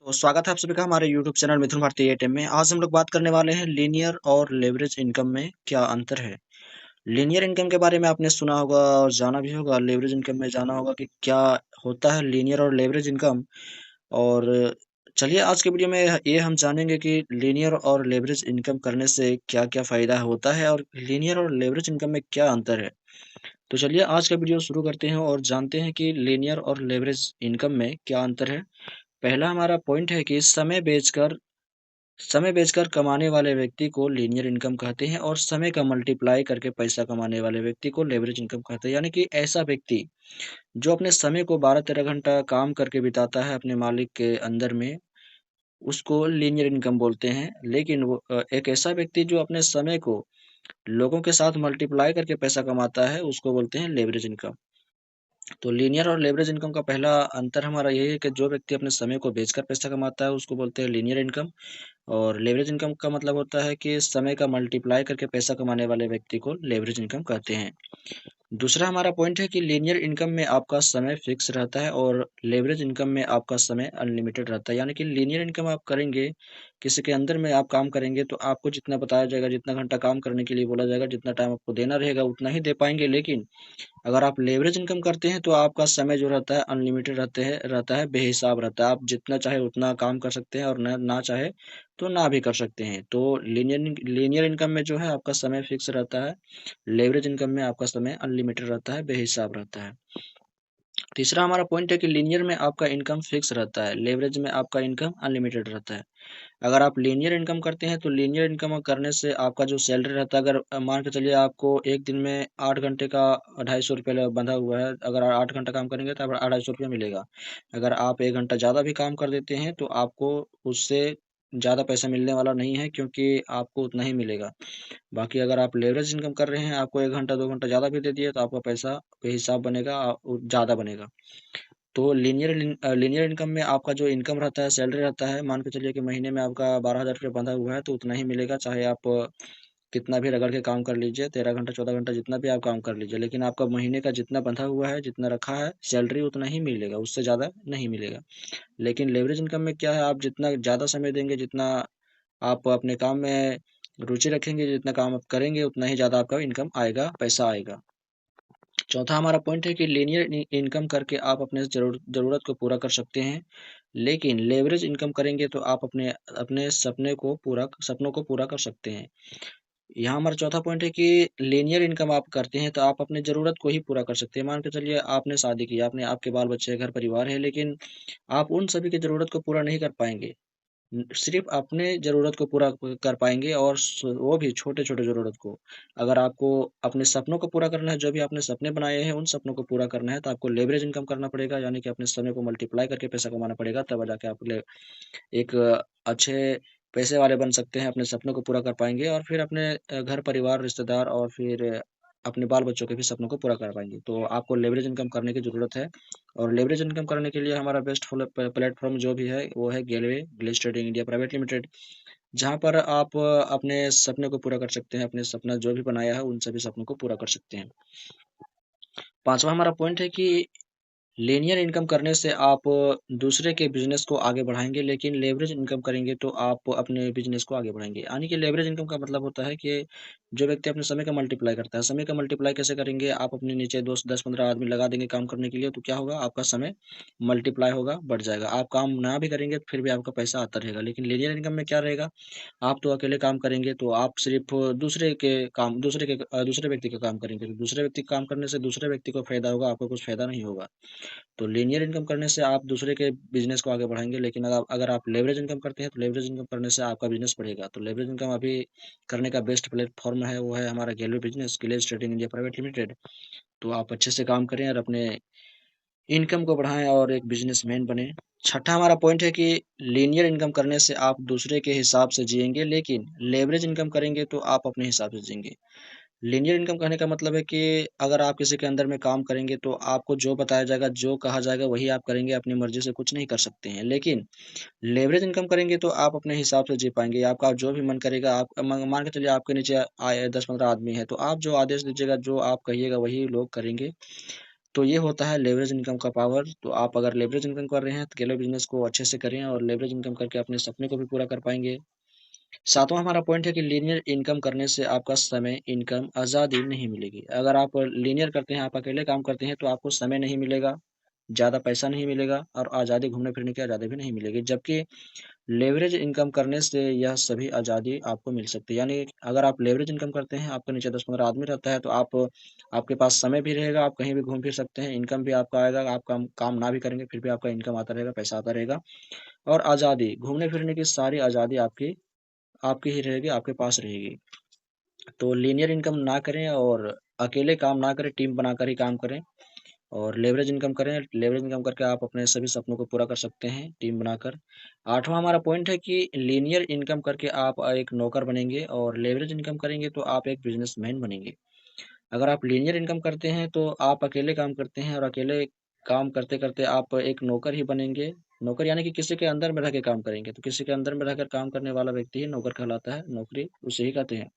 तो स्वागत है आप सभी का हमारे YouTube चैनल मिथुन भारती एटीएम में। आज हम लोग बात करने वाले हैं लीनियर और लेवरेज इनकम में क्या अंतर है। लीनियर इनकम के बारे में आपने सुना होगा और जाना भी होगा। लेवरेज इनकम में जाना होगा कि क्या होता है लीनियर और लेवरेज इनकम। और चलिए आज के वीडियो में ये हम जानेंगे कि लीनियर और लेवरेज इनकम करने से क्या क्या फायदा होता है और लीनियर और लेवरेज इनकम में क्या अंतर है। तो चलिए आज का वीडियो शुरू करते हैं और जानते हैं कि लीनियर और लेवरेज इनकम में क्या अंतर है। पहला हमारा पॉइंट है कि समय बेचकर कमाने वाले व्यक्ति को लीनियर इनकम कहते हैं और समय का मल्टीप्लाई करके पैसा कमाने वाले व्यक्ति को लेवरेज इनकम कहते हैं। यानी कि ऐसा व्यक्ति जो अपने समय को 12-13 घंटा काम करके बिताता है अपने मालिक के अंदर में, उसको लीनियर इनकम बोलते हैं। लेकिन वो एक ऐसा व्यक्ति जो अपने समय को लोगों के साथ मल्टीप्लाई करके पैसा कमाता है, उसको बोलते हैं लेवरेज इनकम। तो लीनियर और लेवरेज इनकम का पहला अंतर हमारा यही है कि जो व्यक्ति अपने समय को बेचकर पैसा कमाता है उसको बोलते हैं लीनियर इनकम, और लेवरेज इनकम का मतलब होता है कि समय का मल्टीप्लाई करके पैसा कमाने वाले व्यक्ति को लेवरेज इनकम कहते हैं। दूसरा हमारा पॉइंट है कि लीनियर इनकम में आपका समय फिक्स रहता है और लेवरेज इनकम में आपका समय अनलिमिटेड रहता है। यानी कि लीनियर इनकम आप करेंगे, किसी के अंदर में आप काम करेंगे तो आपको जितना बताया जाएगा, जितना घंटा काम करने के लिए बोला जाएगा, जितना टाइम आपको देना रहेगा उतना ही दे पाएंगे। लेकिन अगर आप लेवरेज इनकम करते हैं तो आपका समय जो रहता है अनलिमिटेड रहता है, बेहिसाब रहता है। आप जितना चाहे उतना काम कर सकते हैं और ना चाहे तो ना भी कर सकते हैं। तो लीनियर इनकम में जो है आपका समय फिक्स रहता है, लेवरेज इनकम में आपका समय अनलिमिटेड रहता है, बेहिसाब रहता है। तीसरा हमारा पॉइंट है कि लीनियर में आपका इनकम फिक्स रहता है, लेवरेज में आपका इनकम अनलिमिटेड रहता है। अगर आप लीनियर इनकम करते हैं तो लीनियर इनकम करने से आपका जो सैलरी रहता है, अगर मान के चलिए आपको एक दिन में 8 घंटे का 250 रुपये बंधा हुआ है, अगर 8 घंटा काम करेंगे तो आपको 250 रुपये मिलेगा। अगर आप 1 घंटा ज़्यादा भी काम कर देते हैं तो आपको उससे ज़्यादा पैसा मिलने वाला नहीं है, क्योंकि आपको उतना ही मिलेगा। बाकी अगर आप लेवरेज इनकम कर रहे हैं, आपको 1 घंटा 2 घंटा ज़्यादा भी दे दिए तो आपका पैसा बेहिसाब बनेगा, ज़्यादा बनेगा। तो लीनियर इनकम में आपका जो इनकम रहता है, सैलरी रहता है, मान के चलिए कि महीने में आपका 12,000 रुपये बंधा हुआ है तो उतना ही मिलेगा, चाहे आप कितना भी रगड़ के काम कर लीजिए, 13 घंटा 14 घंटा जितना भी आप काम कर लीजिए, लेकिन आपका महीने का जितना बंधा हुआ है, जितना रखा है सैलरी, उतना ही मिलेगा, उससे ज़्यादा नहीं मिलेगा। लेकिन लेवरेज इनकम में क्या है, आप जितना ज़्यादा समय देंगे, जितना आप अपने काम में रुचि रखेंगे, जितना काम आप करेंगे उतना ही ज़्यादा आपका इनकम आएगा, पैसा आएगा। चौथा हमारा पॉइंट है कि लीनियर इनकम करके आप अपने ज़रूरत को पूरा कर सकते हैं, लेकिन लेवरेज इनकम करेंगे तो आप अपने अपने सपनों को पूरा कर सकते हैं। यहाँ हमारा चौथा पॉइंट है कि लीनियर इनकम आप करते हैं तो आप अपने ज़रूरत को ही पूरा कर सकते हैं। मान के चलिए आपने शादी की, आपने आपके बाल बच्चे, घर परिवार है, लेकिन आप उन सभी की ज़रूरत को पूरा नहीं कर पाएंगे। सिर्फ अपने ज़रूरत को पूरा कर पाएंगे, और वो भी छोटे छोटे ज़रूरत को। अगर आपको अपने सपनों को पूरा करना है, जो भी आपने सपने बनाए हैं उन सपनों को पूरा करना है, तो आपको लेवरेज इनकम करना पड़ेगा। यानी कि अपने समय को मल्टीप्लाई करके पैसा कमाना पड़ेगा, तब जाके आप एक अच्छे पैसे वाले बन सकते हैं, अपने सपनों को पूरा कर पाएंगे और फिर अपने घर परिवार, रिश्तेदार और फिर अपने बाल बच्चों के भी सपनों को पूरा कर पाएंगे। तो आपको लेवरेज इनकम करने की ज़रूरत है, और लेवरेज इनकम करने के लिए हमारा बेस्ट प्लेटफॉर्म जो भी है वो है glaze trading India private limited, जहाँ पर आप अपने सपने को पूरा कर सकते हैं, अपने सपना जो भी बनाया है उन सभी सपनों को पूरा कर सकते हैं। पांचवा हमारा पॉइंट है कि लीनियर इनकम करने से आप दूसरे के बिजनेस को आगे बढ़ाएंगे, लेकिन लेवरेज इनकम करेंगे तो आप अपने बिजनेस को आगे बढ़ाएंगे। यानी कि लेवरेज इनकम का मतलब होता है कि जो व्यक्ति अपने समय का मल्टीप्लाई करता है, समय का मल्टीप्लाई कैसे करेंगे, आप अपने नीचे 10-15 आदमी लगा देंगे काम करने के लिए, तो क्या होगा, आपका समय मल्टीप्लाई होगा, बढ़ जाएगा। आप काम ना भी करेंगे तो फिर भी आपका पैसा आता रहेगा। लेकिन लीनियर इनकम में क्या रहेगा, आप तो अकेले काम करेंगे तो आप सिर्फ दूसरे व्यक्ति का काम करेंगे, तो दूसरे व्यक्ति का काम करने से दूसरे व्यक्ति को फायदा होगा, आपको कुछ फायदा नहीं होगा। तो लीनियर इनकम करने से आप दूसरे के बिजनेस को आगे बढ़ाएंगे, लेकिन अगर आप लेवरेज इनकम करते हैं तो लेवरेज इनकम करने से आपका बिजनेस बढ़ेगा। तो लेवरेज इनकम अभी करने का बेस्ट प्लेटफॉर्म है, वो है हमारा गिलेज ट्रेडिंग इंडिया प्राइवेट लिमिटेड। तो आप अच्छे से काम करें और अपने इनकम को बढ़ाएं और एक बिजनेसमैन बने। छठा हमारा पॉइंट है कि लीनियर इनकम करने से आप दूसरे के हिसाब से जिएंगे, लेकिन लेवरेज इनकम करेंगे तो आप अपने हिसाब से जिएंगे। लीनियर इनकम कहने का मतलब है कि अगर आप किसी के अंदर में काम करेंगे तो आपको जो बताया जाएगा, जो कहा जाएगा वही आप करेंगे, अपनी मर्जी से कुछ नहीं कर सकते हैं। लेकिन लेवरेज इनकम करेंगे तो आप अपने हिसाब से जी पाएंगे, आपका जो भी मन करेगा, आप मान के चलिए आपके नीचे आए 10-15 आदमी है, तो आप जो आदेश दीजिएगा, जो आप कहिएगा वही लोग करेंगे। तो ये होता है लेवरेज इनकम का पावर। तो आप अगर लेवरेज इनकम कर रहे हैं तो अकेले बिजनेस को अच्छे से करें और लेवरेज इनकम करके अपने सपने को भी पूरा कर पाएंगे। सातवां हमारा पॉइंट है कि लीनियर इनकम करने से आपका समय, इनकम, आज़ादी नहीं मिलेगी। अगर आप लीनियर करते हैं, आप अकेले काम करते हैं तो आपको समय नहीं मिलेगा, ज़्यादा पैसा नहीं मिलेगा और आज़ादी, घूमने फिरने की आज़ादी भी नहीं मिलेगी। जबकि लेवरेज इनकम करने से यह सभी आज़ादी आपको मिल सकती है। यानी अगर आप लेवरेज इनकम करते हैं, आपके नीचे 10-15 आदमी रहता है तो आपके पास समय भी रहेगा, आप कहीं भी घूम फिर सकते हैं, इनकम भी आपका आएगा, आप काम ना भी करेंगे फिर भी आपका इनकम आता रहेगा, पैसा आता रहेगा। और आज़ादी, घूमने फिरने की सारी आज़ादी आपकी आपकी ही रहेगी, आपके पास रहेगी। तो लीनियर इनकम ना करें और अकेले काम ना करें, टीम बनाकर ही काम करें और लेवरेज इनकम करें। लेवरेज इनकम करके आप अपने सभी सपनों को पूरा कर सकते हैं, टीम बनाकर। आठवां हमारा पॉइंट है कि लीनियर इनकम करके आप एक नौकर बनेंगे और लेवरेज इनकम करेंगे तो आप एक बिजनेसमैन बनेंगे। अगर आप लीनियर इनकम करते हैं तो आप अकेले काम करते हैं और अकेले काम करते-करते आप एक नौकर ही बनेंगे। नौकर यानी कि किसी के अंदर में रह के काम करेंगे, तो किसी के अंदर में रहकर काम करने वाला व्यक्ति ही नौकर कहलाता है, नौकरी उसे ही कहते हैं।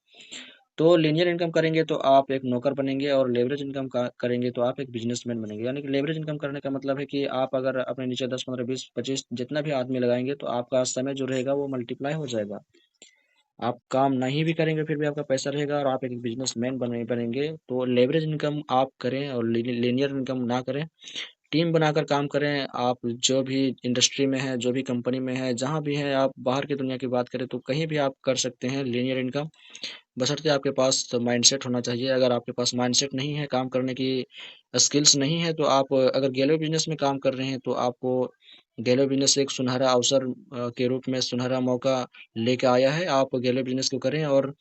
तो लीनियर इनकम करेंगे तो आप एक नौकर बनेंगे और लेवरेज इनकम का करेंगे तो आप एक बिजनेसमैन बनेंगे। यानी कि लेवरेज इनकम करने का मतलब है कि आप अगर अपने नीचे 10, 15, 20, 25 जितना भी आदमी लगाएँगे तो आपका समय जो रहेगा वो मल्टीप्लाई हो जाएगा। आप काम नहीं भी करेंगे फिर भी आपका पैसा रहेगा और आप एक बिजनेसमैन बनेंगे। तो लेवरेज इनकम आप करें और लीनियर इनकम ना करें। टीम बनाकर काम करें। आप जो भी इंडस्ट्री में है, जो भी कंपनी में है, जहाँ भी है, आप बाहर की दुनिया की बात करें तो कहीं भी आप कर सकते हैं लीनियर इनकम। बशर्ते आपके पास माइंडसेट होना चाहिए। अगर आपके पास माइंडसेट नहीं है, काम करने की स्किल्स नहीं है, तो आप अगर गैलरी बिजनेस में काम कर रहे हैं तो आपको गैलरी बिजनेस एक सुनहरा अवसर के रूप में सुनहरा मौका लेके आया है। आप गैलरी बिजनेस को करें और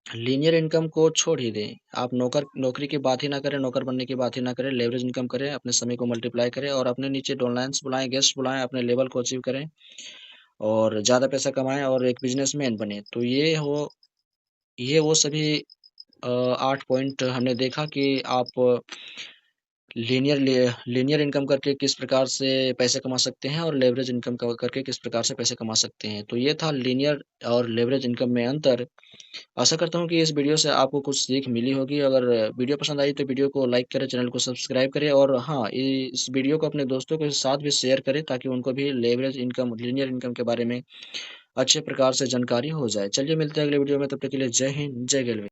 लीनियर इनकम को छोड़ ही दें। आप नौकरी की बात ही ना करें, नौकर बनने की बात ही ना करें, लेवरेज इनकम करें, अपने समय को मल्टीप्लाई करें और अपने नीचे डाउनलाइन्स बुलाएं, गेस्ट बुलाएं, अपने लेवल को अचीव करें और ज़्यादा पैसा कमाएं और एक बिजनेसमैन बने। तो ये वो सभी 8 पॉइंट हमने देखा कि आप लीनियर इनकम करके किस प्रकार से पैसे कमा सकते हैं और लेवरेज इनकम करके किस प्रकार से पैसे कमा सकते हैं। तो ये था लीनियर और लेवरेज इनकम में अंतर। आशा करता हूँ कि इस वीडियो से आपको कुछ सीख मिली होगी। अगर वीडियो पसंद आई तो वीडियो को लाइक करें, चैनल को सब्सक्राइब करें और हाँ, इस वीडियो को अपने दोस्तों के साथ भी शेयर करें ताकि उनको भी लेवरेज इनकम, लीनियर इनकम के बारे में अच्छे प्रकार से जानकारी हो जाए। चलिए मिलते हैं अगले वीडियो में, तब तक के लिए जय हिंद, जय रेलवे।